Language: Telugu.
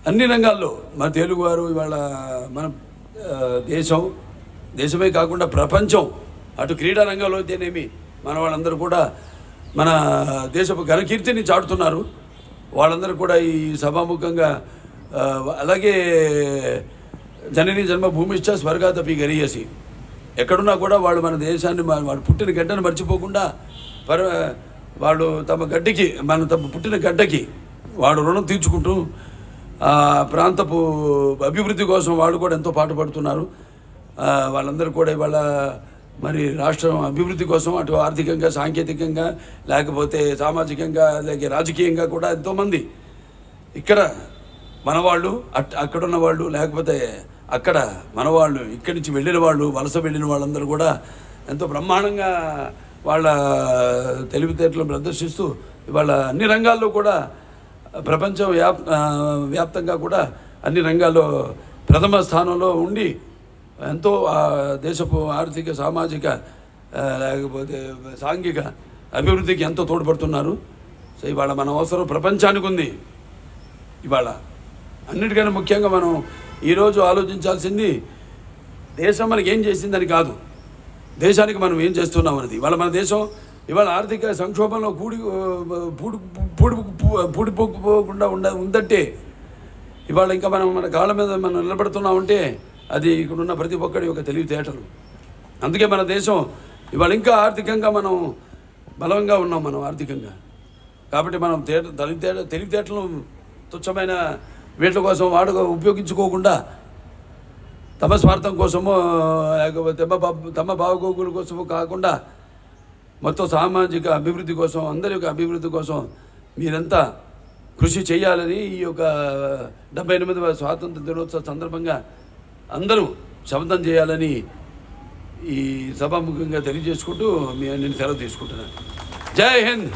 అన్ని రంగాల్లో మన తెలుగువారు ఇవాళ మన దేశమే కాకుండా ప్రపంచం అటు క్రీడా రంగంలో అయితేనేమి మన వాళ్ళందరూ కూడా మన దేశపు ఘనకీర్తిని చాటుతున్నారు. వాళ్ళందరూ కూడా ఈ సభాముఖంగా అలాగే జనని జన్మభూమిశ్చ స్వర్గాదపి గరీయసి ఎక్కడున్నా కూడా వాళ్ళు మన దేశాన్ని వాళ్ళు పుట్టిన గడ్డను మర్చిపోకుండా వాళ్ళు తమ పుట్టిన గడ్డకి వాడు రుణం తీర్చుకుంటూ ప్రాంతపు అభివృద్ధి కోసం వాళ్ళు కూడా ఎంతో పాటుపడుతున్నారు. వాళ్ళందరూ కూడా ఇవాళ మరి రాష్ట్రం అభివృద్ధి కోసం అటు ఆర్థికంగా సాంకేతికంగా లేకపోతే సామాజికంగా అలాగే రాజకీయంగా కూడా ఎంతోమంది ఇక్కడ మనవాళ్ళు అక్కడున్న వాళ్ళు లేకపోతే అక్కడ మనవాళ్ళు ఇక్కడి నుంచి వెళ్ళిన వాళ్ళు వలస వెళ్ళిన వాళ్ళందరూ కూడా ఎంతో బ్రహ్మాండంగా వాళ్ళ తెలివితేటలు ప్రదర్శిస్తూ ఇవాళ అన్ని రంగాల్లో కూడా ప్రపంచం వ్యాప్తంగా కూడా అన్ని రంగాల్లో ప్రథమ స్థానంలో ఉండి ఎంతో దేశపు ఆర్థిక సామాజిక లేకపోతే సాంఘిక అభివృద్ధికి ఎంతో తోడ్పడుతున్నారు. సో ఇవాళ మన అవసరం ప్రపంచానికి ఉంది. ఇవాళ అన్నిటికన్నా ముఖ్యంగా మనం ఈరోజు ఆలోచించాల్సింది దేశం మనకి ఏం చేసిందని కాదు, దేశానికి మనం ఏం చేస్తున్నాం అనేది. ఇవాళ మన దేశం ఇవాళ ఆర్థిక సంక్షోభంలో పూడిపోకుండా ఉందంటే ఇవాళ ఇంకా మన కాళ్ళ మీద మనం నిలబడుతున్నామంటే అది ఇక్కడున్న ప్రతి ఒక్కడి యొక్క తెలివితేటలు. అందుకే మన దేశం ఇవాళ ఇంకా ఆర్థికంగా మనం బలంగా ఉన్నాం. మనం ఆర్థికంగా కాబట్టి మనం తెలివితేటలను తుచ్చమైన వీటి కోసం ఉపయోగించుకోకుండా తమ స్వార్థం కోసమో లేకపోతే తమ బాగోగుల కోసమో కాకుండా మొత్తం సామాజిక అభివృద్ధి కోసం అందరి యొక్క అభివృద్ధి కోసం మీరంతా కృషి చేయాలని ఈ యొక్క 78వ స్వాతంత్ర దినోత్సవ సందర్భంగా అందరూ శపథం చేయాలని ఈ సభాముఖంగా తెలియజేసుకుంటూ నేను సెలవు తీసుకుంటున్నాను. జై హింద్.